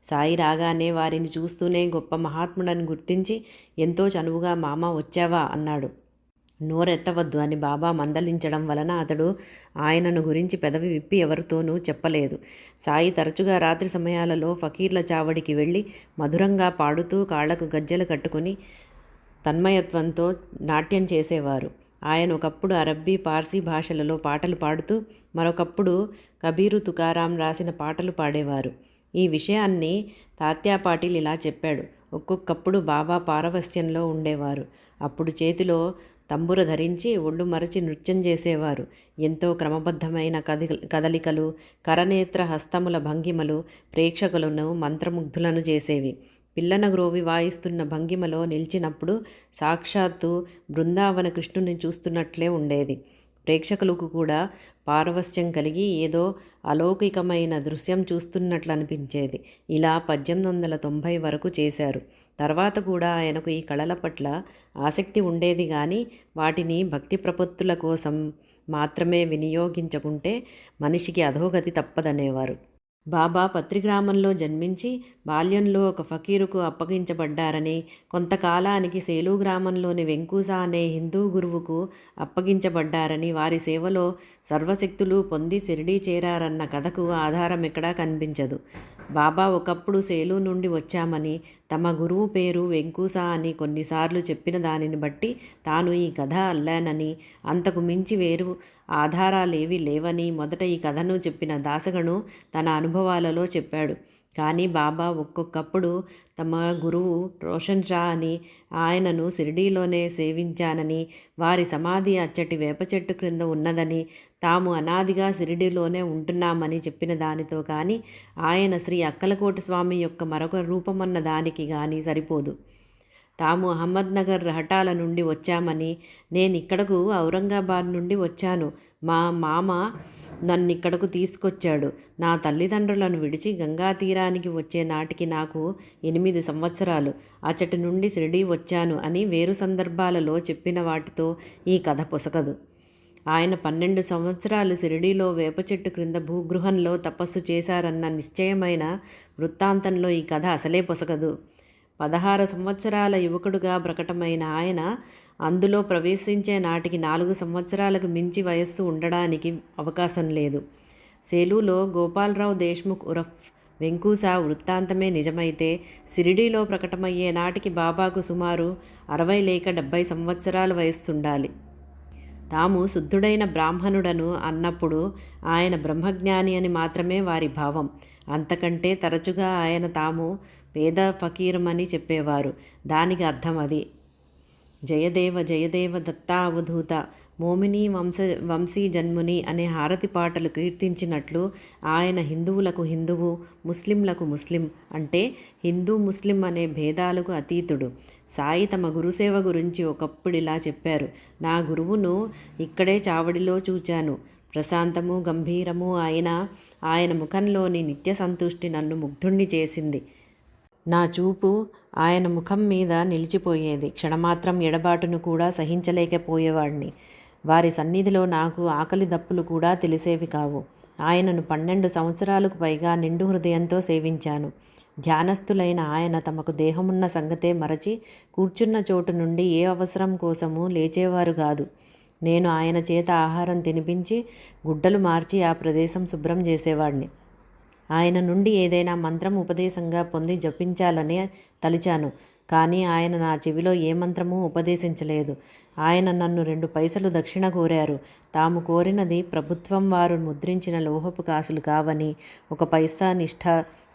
సాయి రాగానే వారిని చూస్తూనే గొప్ప మహాత్ముడని గుర్తించి ఎంతో చనువుగా మామ వచ్చావా అన్నాడు. నోరెత్తవద్దు అని బాబా మందలించడం వలన అతడు ఆయనను గురించి పెదవి విప్పి ఎవరితోనూ చెప్పలేదు. సాయి తరచుగా రాత్రి సమయాలలో ఫకీర్ల చావడికి వెళ్ళి మధురంగా పాడుతూ కాళ్లకు గజ్జెలు కట్టుకుని తన్మయత్వంతో నాట్యం చేసేవారు. ఆయన ఒకప్పుడు అరబ్బీ, పార్సీ భాషలలో పాటలు పాడుతూ మరొకప్పుడు కబీరు, తుకారాం రాసిన పాటలు పాడేవారు. ఈ విషయాన్ని తాత్యా పాటిల్ ఇలా చెప్పాడు. ఒక్కొక్కప్పుడు బాబా పారవస్యంలో ఉండేవారు. అప్పుడు చేతిలో తంబుర ధరించి ఒళ్ళు మరచి నృత్యం చేసేవారు. ఎంతో క్రమబద్ధమైన కదలికలు, కరనేత్ర హస్తముల భంగిమలు ప్రేక్షకులను మంత్రముగ్ధులను చేసేవి. పిల్లన గ్రోవి వాయిస్తున్న భంగిమలో నిలిచినప్పుడు సాక్షాత్తు బృందావన కృష్ణుని చూస్తున్నట్లే ఉండేది. ప్రేక్షకులకు కూడా పారవస్యం కలిగి ఏదో అలౌకికమైన దృశ్యం చూస్తున్నట్లు అనిపించేది. ఇలా 1890 వరకు చేశారు. తర్వాత కూడా ఆయనకు ఈ కళల పట్ల ఆసక్తి ఉండేది కానీ వాటిని భక్తి ప్రపత్తుల కోసం మాత్రమే వినియోగించకుంటే మనిషికి అధోగతి తప్పదనేవారు. బాబా పత్రిగ్రామంలో జన్మించి బాల్యంలో ఒక ఫకీరుకు అప్పగించబడ్డారని, కొంతకాలానికి సేలు గ్రామంలోని వెంకూస అనే హిందూ గురువుకు అప్పగించబడ్డారని, వారి సేవలో సర్వశక్తులు పొంది షిరిడీ చేరారన్న కథకు ఆధారం ఎక్కడా కనిపించదు. బాబా ఒకప్పుడు సేలు నుండి వచ్చామని, తమ గురువు పేరు వెంకూస అని కొన్నిసార్లు చెప్పిన దానిని బట్టి తాను ఈ కథ అల్లానని, అంతకు మించి వేరు ఆధారాలేవీ లేవని మొదట ఈ కథను చెప్పిన దాసగను తన అనుభవాలలో చెప్పాడు. కానీ బాబా ఒక్కొక్కప్పుడు తమ గురువు రోషన్ షా అని, ఆయనను షిరిడీలోనే సేవించానని, వారి సమాధి అచ్చటి వేప చెట్టు క్రింద ఉన్నదని, తాము అనాదిగా షిరిడీలోనే ఉంటున్నామని చెప్పిన దానితో కానీ, ఆయన శ్రీ అక్కలకోట స్వామి యొక్క మరొక రూపమన్న దానికి కానీ సరిపోదు. తాము అహ్మద్నగర్ రహటాల నుండి వచ్చామని, నేనిక్కడకు ఔరంగాబాద్ నుండి వచ్చాను, మా మామ నన్నిక్కడకు తీసుకొచ్చాడు, నా తల్లిదండ్రులను విడిచి గంగా తీరానికి వచ్చే నాటికి నాకు 8 సంవత్సరాలు, అచ్చటి నుండి షిరిడీ వచ్చాను అని వేరు సందర్భాలలో చెప్పిన వాటితో ఈ కథ పొసగదు. ఆయన 12 సంవత్సరాలు షిరిడీలో వేప చెట్టు క్రింద భూగృహంలో తపస్సు చేశారన్న నిశ్చయమైన వృత్తాంతంలో ఈ కథ అసలే పొసగదు. 16 సంవత్సరాల యువకుడుగా ప్రకటమైన ఆయన అందులో ప్రవేశించే నాటికి 4 సంవత్సరాలకు మించి వయస్సు ఉండడానికి అవకాశం లేదు. సేలూలో గోపాలరావు దేశ్ముఖ్ ఉరఫ్ వెంకూస వృత్తాంతమే నిజమైతే, షిరిడీలో ప్రకటమయ్యే నాటికి బాబాకు సుమారు 60 లేక 70 సంవత్సరాల వయస్సుండాలి. తాము శుద్ధుడైన బ్రాహ్మణుడను అన్నప్పుడు ఆయన బ్రహ్మజ్ఞాని అని మాత్రమే వారి భావం. అంతకంటే తరచుగా ఆయన తాము పేద ఫకీరమని చెప్పేవారు. దానికి అర్థం అది. జయదేవ జయదేవ దత్తావధూత మోమిని వంశీ జన్ముని అనే హారతి పాటలు కీర్తించినట్లు ఆయన హిందువులకు హిందువు, ముస్లింలకు ముస్లిం, అంటే హిందూ ముస్లిం అనే భేదాలకు అతీతుడు. సాయి తమ గురుసేవ గురించి ఒకప్పుడిలా చెప్పారు. నా గురువును ఇక్కడే చావడిలో చూచాను. ప్రశాంతము గంభీరము అయిన ఆయన ముఖంలోని నిత్య సంతుష్టి నన్ను ముగ్ధుణ్ణి చేసింది. నా చూపు ఆయన ముఖం మీద నిలిచిపోయేది. క్షణమాత్రం ఎడబాటును కూడా సహించలేకపోయేవాడిని. వారి సన్నిధిలో నాకు ఆకలి దప్పులు కూడా తెలిసేవి కావు. ఆయనను 12 సంవత్సరాలకు పైగా నిండు హృదయంతో సేవించాను. ధ్యానస్థులైన ఆయన తమకు దేహమున్న సంగతే మరచి కూర్చున్న చోటు నుండి ఏ అవసరం కోసమూ లేచేవారు కాదు. నేను ఆయన చేత ఆహారం తినిపించి గుడ్డలు మార్చి ఆ ప్రదేశం శుభ్రం చేసేవాడిని. ఆయన నుండి ఏదైనా మంత్రం ఉపదేశంగా పొంది జపించాలని తలిచాను. కానీ ఆయన నా చెవిలో ఏ మంత్రమూ ఉపదేశించలేదు. ఆయన నన్ను 2 పైసలు దక్షిణ కోరారు. తాము కోరినది ప్రభుత్వం వారు ముద్రించిన లోహపు కాసులు కావని, 1 పైసా నిష్ఠ,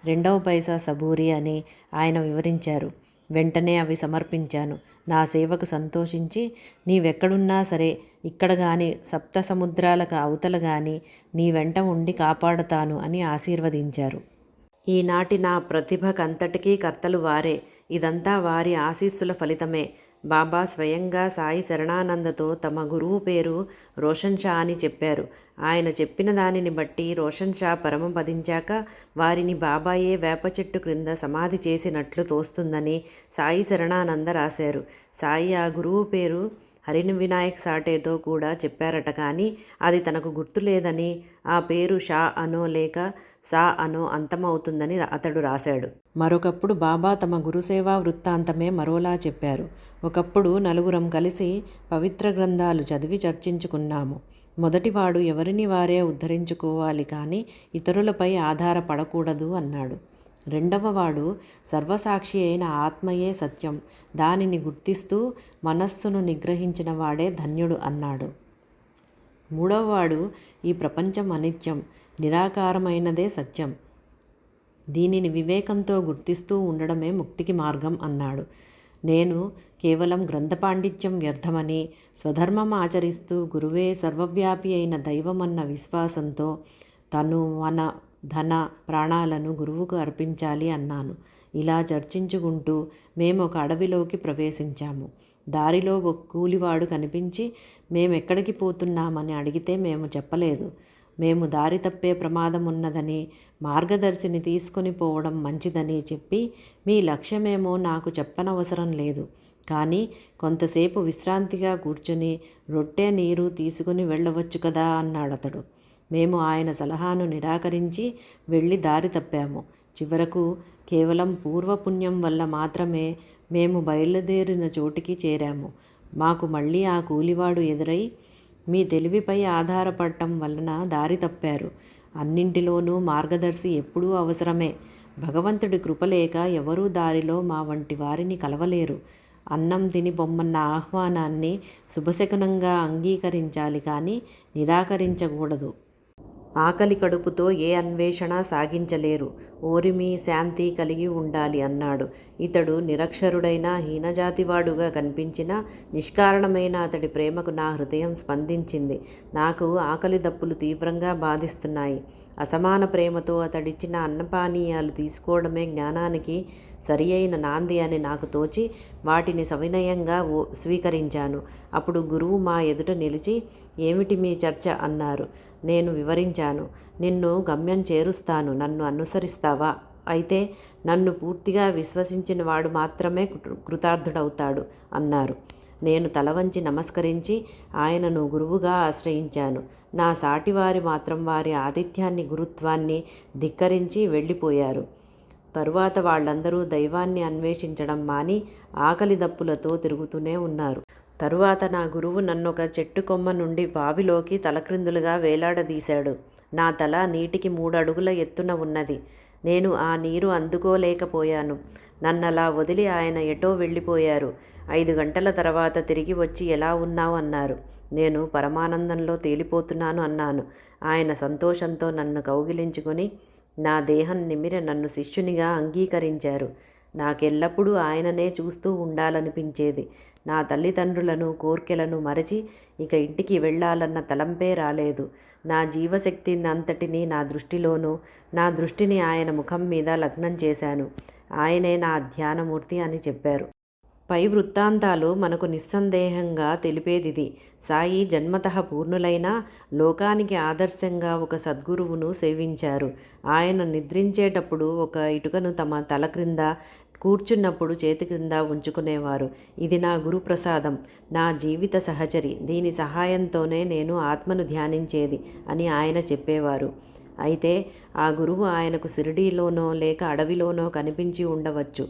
2వ పైసా సబూరి అని ఆయన వివరించారు. వెంటనే అవి సమర్పించాను. నా సేవకు సంతోషించి, నీవెక్కడున్నా సరే, ఇక్కడ గాని సప్త సముద్రాలకు అవతల గాని నీ వెంట ఉండి కాపాడతాను అని ఆశీర్వదించారు. ఈనాటి నా ప్రతిభకంతటికీ కర్తలు వారే. ఇదంతా వారి ఆశీస్సుల ఫలితమే. బాబా స్వయంగా సాయి శరణానందతో తమ గురువు పేరు రోషన్ షా అని చెప్పారు. ఆయన చెప్పిన దానిని బట్టి రోషన్ షా పరమపదించాక వారిని బాబాయే వేప చెట్టు క్రింద సమాధి చేసినట్లు తోస్తుందని సాయి శరణానంద రాశారు. సాయి ఆ గురువు పేరు హరిని వినాయక్ సాటేతో కూడా చెప్పారట. కానీ అది తనకు గుర్తులేదని, ఆ పేరు షా అనో లేక సా అనో అంతమవుతుందని అతడు రాశాడు. మరొకప్పుడు బాబా తమ గురుసేవా వృత్తాంతమే మరోలా చెప్పారు. ఒకప్పుడు 4 కలిసి పవిత్ర గ్రంథాలు చదివి చర్చించుకున్నాము. మొదటివాడు ఎవరిని వారే ఉద్ధరించుకోవాలి కానీ ఇతరులపై ఆధారపడకూడదు అన్నాడు. రెండవవాడు సర్వసాక్షి అయిన ఆత్మయే సత్యం, దానిని గుర్తిస్తూ మనస్సును నిగ్రహించిన వాడే ధన్యుడు అన్నాడు. మూడవవాడు ఈ ప్రపంచం అనిత్యం, నిరాకారమైనదే సత్యం, దీనిని వివేకంతో గుర్తిస్తూ ఉండడమే ముక్తికి మార్గం అన్నాడు. నేను కేవలం గ్రంథ పాండిత్యం వ్యర్థమని, స్వధర్మం ఆచరిస్తూ గురువే సర్వవ్యాపి అయిన దైవమన్న విశ్వాసంతో తను, మన, ధన, ప్రాణాలను గురువుకు అర్పించాలి అన్నాను. ఇలా చర్చించుకుంటూ మేము ఒక అడవిలోకి ప్రవేశించాము. దారిలో ఒక కూలివాడు కనిపించి మేమెక్కడికి పోతున్నామని అడిగితే మేము చెప్పలేదు. మేము దారి తప్పే ప్రమాదం ఉన్నదని, మార్గదర్శిని తీసుకొని పోవడం మంచిదని చెప్పి, మీ లక్ష్యమేమో నాకు చెప్పనవసరం లేదు, కానీ కొంతసేపు విశ్రాంతిగా కూర్చుని రొట్టె నీరు తీసుకుని వెళ్ళవచ్చు కదా అన్నాడతడు. మేము ఆయన సలహాను నిరాకరించి వెళ్ళి దారి తప్పాము. చివరకు కేవలం పూర్వపుణ్యం వల్ల మాత్రమే మేము బయలుదేరిన చోటికి చేరాము. మాకు మళ్ళీ ఆ కూలివాడు ఎదురై మీ తెలివిపై ఆధారపడటం వలన దారి తప్పారు. అన్నింటిలోనూ మార్గదర్శి ఎప్పుడూ అవసరమే. భగవంతుడి కృపలేక ఎవరూ దారిలో మా వంటి వారిని కలవలేరు. అన్నం తిని పొమ్మన్న ఆహ్వానాన్ని శుభశకునంగా అంగీకరించాలి కానీ నిరాకరించకూడదు. ఆకలి కడుపుతో ఏ అన్వేషణ సాగించలేరు. ఓరిమి శాంతి కలిగి ఉండాలి అన్నాడు. ఇతడు నిరక్షరుడైన హీనజాతివాడుగా కనిపించిన నిష్కారణమైన అతడి ప్రేమకు నా హృదయం స్పందించింది. నాకు ఆకలి దప్పులు తీవ్రంగా బాధిస్తున్నాయి. అసమాన ప్రేమతో అతడిచ్చిన అన్నపానీయాలు తీసుకోవడమే జ్ఞానానికి సరి అయిన నాంది అని నాకు తోచి వాటిని సవినయంగా స్వీకరించాను. అప్పుడు గురువు మా ఎదుట నిలిచి, ఏమిటి మీ చర్చ అన్నారు. నేను వివరించాను. నిన్ను గమ్యం చేరుస్తాను, నన్ను అనుసరిస్తావా? అయితే నన్ను పూర్తిగా విశ్వసించిన వాడు మాత్రమే కృతార్థుడవుతాడు అన్నారు. నేను తల వంచి నమస్కరించి ఆయనను గురువుగా ఆశ్రయించాను. నా సాటివారి మాత్రం వారి ఆతిథ్యాన్ని గురుత్వాన్ని ధిక్కరించి వెళ్ళిపోయారు. తరువాత వాళ్ళందరూ దైవాన్ని అన్వేషించడం మాని ఆకలి దప్పులతో తిరుగుతూనే ఉన్నారు. తరువాత నా గురువు నన్నొక చెట్టు కొమ్మ నుండి బావిలోకి తలక్రిందులుగా వేలాడదీశాడు. నా తల నీటికి 3 అడుగుల ఎత్తున ఉన్నది. నేను ఆ నీరు అందుకోలేకపోయాను. నన్నలా వదిలి ఆయన ఎటో వెళ్ళిపోయారు. 5 గంటల తర్వాత తిరిగి వచ్చి ఎలా ఉన్నావు అన్నారు. నేను పరమానందంలో తేలిపోతున్నాను అన్నాను. ఆయన సంతోషంతో నన్ను కౌగిలించుకొని నా దేహం నిమిరి నన్ను శిష్యునిగా అంగీకరించారు. నాకెల్లప్పుడూ ఆయననే చూస్తూ ఉండాలనిపించేది. నా తల్లిదండ్రులను కోర్కెలను మరచి ఇక ఇంటికి వెళ్ళాలన్న తలంపే రాలేదు. నా జీవశక్తిని అంతటినీ నా దృష్టిని ఆయన ముఖం మీద లగ్నం చేశాను. ఆయనే నా ధ్యానమూర్తి అని చెప్పారు. పై వృత్తాంతాలు మనకు నిస్సందేహంగా తెలిపేదిది. సాయి జన్మతః పూర్ణులైన లోకానికి ఆదర్శంగా ఒక సద్గురువును సేవించారు. ఆయన నిద్రించేటప్పుడు ఒక ఇటుకను తమ తల క్రింద, కూర్చున్నప్పుడు చేతి క్రింద ఉంచుకునేవారు. ఇది నా గురుప్రసాదం, నా జీవిత సహచరి. దీని సహాయంతోనే నేను ఆత్మను ధ్యానించేది అని ఆయన చెప్పేవారు. అయితే ఆ గురువు ఆయనకు షిరిడీలోనో లేక అడవిలోనో కనిపించి ఉండవచ్చు.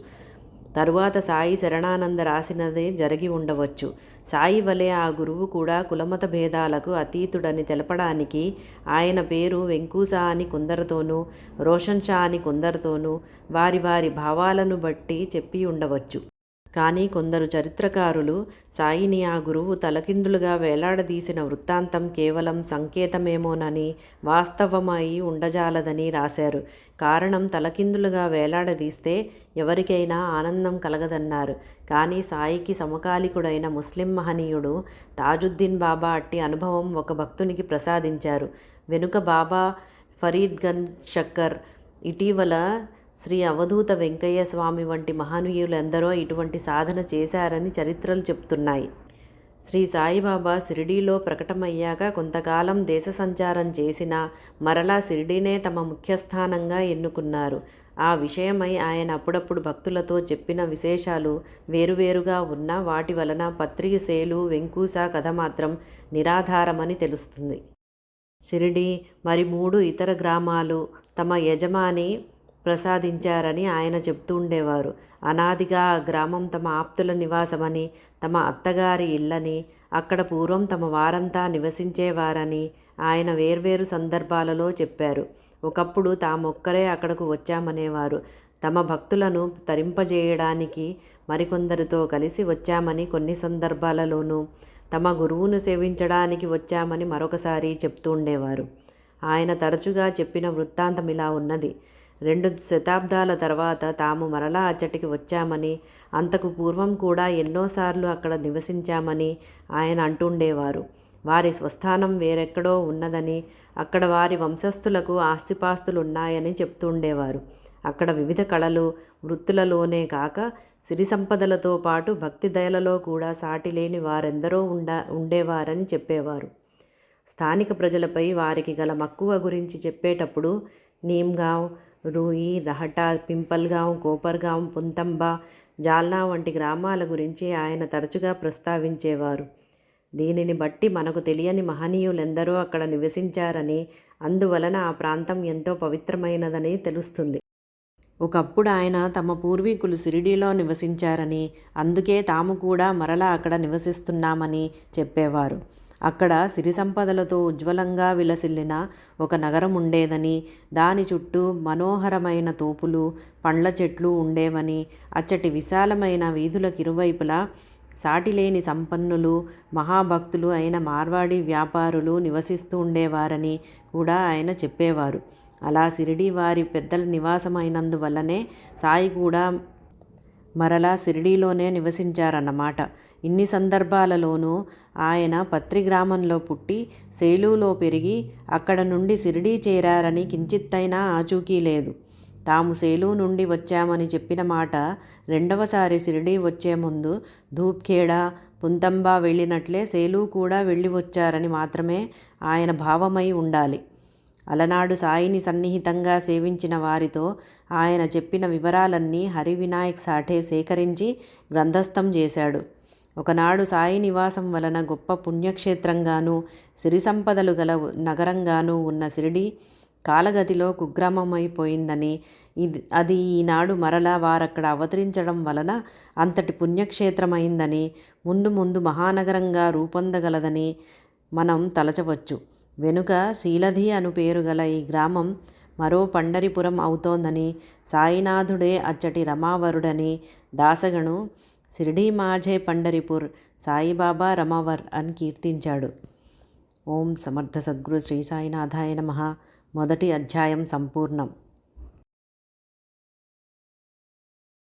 తరువాత సాయి శరణానంద రాసినదే జరిగి ఉండవచ్చు. సాయి వలె ఆ గురువు కూడా కులమత భేదాలకు అతీతుడని తెలపడానికి ఆయన పేరు వెంకూస అని కొందరితోనూ, రోషన్ షా అని కొందరితోనూ వారి వారి భావాలను బట్టి చెప్పి ఉండవచ్చు. కానీ కొందరు చరిత్రకారులు సాయిని ఆ గురువు తలకిందులుగా వేలాడదీసిన వృత్తాంతం కేవలం సంకేతమేమోనని, వాస్తవమై ఉండజాలదని రాశారు. కారణం, తలకిందులుగా వేలాడదీస్తే ఎవరికైనా ఆనందం కలగదన్నారు. కానీ సాయికి సమకాలికుడైన ముస్లిం మహనీయుడు తాజుద్దీన్ బాబా అట్టి అనుభవం ఒక భక్తునికి ప్రసాదించారు. వెనుక బాబా ఫరీద్ గంజ్ షక్కర్, ఇటీవల శ్రీ అవధూత వెంకయ్య స్వామి వంటి మహనీయులందరూ ఇటువంటి సాధన చేశారని చరిత్రలు చెప్తున్నాయి. శ్రీ సాయిబాబా షిరిడీలో ప్రకటమయ్యాక కొంతకాలం దేశ సంచారం చేసినా మరలా షిరిడీనే తమ ముఖ్యస్థానంగా ఎన్నుకున్నారు. ఆ విషయమై ఆయన అప్పుడప్పుడు భక్తులతో చెప్పిన విశేషాలు వేరువేరుగా ఉన్నా వాటి వలన పత్రిక సేలు వెంకూస కథ మాత్రం నిరాధారమని తెలుస్తుంది. షిరిడీ మరి 3 ఇతర గ్రామాలు తమ యజమాని ప్రసాదించారని ఆయన చెప్తూ ఉండేవారు. అనాదిగా ఆ గ్రామం తమ ఆప్తుల నివాసమని, తమ అత్తగారి ఇల్లని, అక్కడ పూర్వం తమ వారంతా నివసించేవారని ఆయన వేర్వేరు సందర్భాలలో చెప్పారు. ఒకప్పుడు తామొక్కరే అక్కడకు వచ్చామనేవారు. తమ భక్తులను తరింపజేయడానికి మరికొందరితో కలిసి వచ్చామని కొన్ని సందర్భాలలోనూ, తమ గురువును సేవించడానికి వచ్చామని మరొకసారి చెప్తూ ఉండేవారు. ఆయన తరచుగా చెప్పిన వృత్తాంతం ఇలా ఉన్నది. 2 శతాబ్దాల తర్వాత తాము మరలా అచ్చటికి వచ్చామని, అంతకు పూర్వం కూడా ఎన్నోసార్లు అక్కడ నివసించామని ఆయన అంటుండేవారు. వారి స్వస్థానం వేరెక్కడో ఉన్నదని, అక్కడ వారి వంశస్థులకు ఆస్తిపాస్తులున్నాయని చెప్తుండేవారు. అక్కడ వివిధ కళలు, వృత్తులలోనే కాక సిరి సంపదలతో పాటు భక్తి దయలలో కూడా సాటిలేని వారెందరో ఉండేవారని చెప్పేవారు. స్థానిక ప్రజలపై వారికి గల మక్కువ గురించి చెప్పేటప్పుడు నీమ్గావ్, రూయి, రహటా, పింపల్గావ్, కోపర్గావ్, పుంతంబా, జాల్నా వంటి గ్రామాల గురించి ఆయన తరచుగా ప్రస్తావించేవారు. దీనిని బట్టి మనకు తెలియని మహనీయులెందరో అక్కడ నివసించారని, అందువలన ఆ ప్రాంతం ఎంతో పవిత్రమైనదని తెలుస్తుంది. ఒకప్పుడు ఆయన తమ పూర్వీకులు షిరిడీలో నివసించారని, అందుకే తాము కూడా మరలా అక్కడ నివసిస్తున్నామని చెప్పేవారు. అక్కడ సిరి సంపదలతో ఉజ్వలంగా విలసిల్లిన ఒక నగరం ఉండేదని, దాని చుట్టూ మనోహరమైన తోపులు, పండ్ల చెట్లు ఉండేవని, అచ్చటి విశాలమైన వీధులకిరువైపులా సాటిలేని సంపన్నులు, మహాభక్తులు అయిన మార్వాడి వ్యాపారులు నివసిస్తూ ఉండేవారని కూడా ఆయన చెప్పేవారు. అలా షిరిడీ వారి పెద్దల నివాసమైనందువల్లనే సాయి కూడా మరలా షిరిడీలోనే నివసించారన్నమాట. ఇన్ని సందర్భాలలోనూ ఆయన పత్రి గ్రామంలో పుట్టి సేలూలో పెరిగి అక్కడ నుండి షిరిడీ చేరారని కించిత్తైనా ఆచూకీ లేదు. తాము సేలు నుండి వచ్చామని చెప్పిన మాట రెండవసారి షిరిడీ వచ్చే ముందు ధూప్ఖేడా, పుంతంబా వెళ్ళినట్లే సేలు కూడా వెళ్ళి వచ్చారని మాత్రమే ఆయన భావమై ఉండాలి. అలనాడు సాయిని సన్నిహితంగా సేవించిన వారితో ఆయన చెప్పిన వివరాలన్నీ హరివినాయక్ సాఠే సేకరించి గ్రంథస్థం చేశాడు. ఒకనాడు సాయి నివాసం వలన గొప్ప పుణ్యక్షేత్రంగానూ సిరి సంపదలు గల నగరంగానూ ఉన్న షిరిడీ కాలగతిలో కుగ్రామమైపోయిందని, అది ఈనాడు మరలా వారక్కడ అవతరించడం వలన అంతటి పుణ్యక్షేత్రమైందని, ముందు ముందు మహానగరంగా రూపొందగలదని మనం తలచవచ్చు. వెనుక శీలధి అను పేరు గల ఈ గ్రామం మరో పండరిపురం అవుతోందని, సాయినాథుడే అచ్చటి రమావరుడని దాసగను షిరిడీ మాఝే పండరిపూర్, సాయిబాబా రమావర్ అని కీర్తించాడు. ఓం సమర్థ సద్గురు శ్రీ సాయినాథాయ నమః. మొదటి అధ్యాయం సంపూర్ణం.